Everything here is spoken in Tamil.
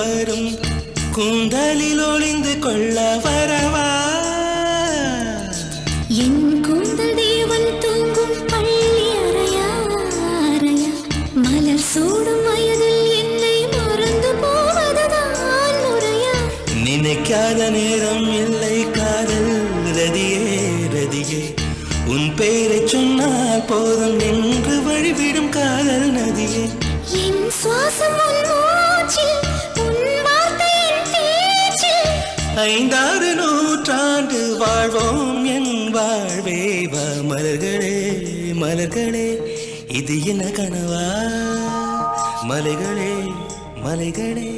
வரும் கூந்தலில் ஒளிந்து கொள்ள வரவா என் கூந்தல் தேவன் தூங்கும் பள்ளி அறையா அறையா மலர் சூடும் வயதில் என்னை மறந்து போவதுதான் முறையா நினைக்காத நேரம் இல்லை காதல் ரதியே ரதியே உன் பெயரை சொன்னால் போதும் என்று வழிவிடும் காதல் நதியே என் சுவாசம் உன் மூச்சில் உன் வார்த்தையின் பேச்சில் 5-6 நூற்றாண்டு வாழ்வோம் என் வாழ்வே வா மலர்களே மலர்களே இது என்ன கனவா மலைகளே மலைகளே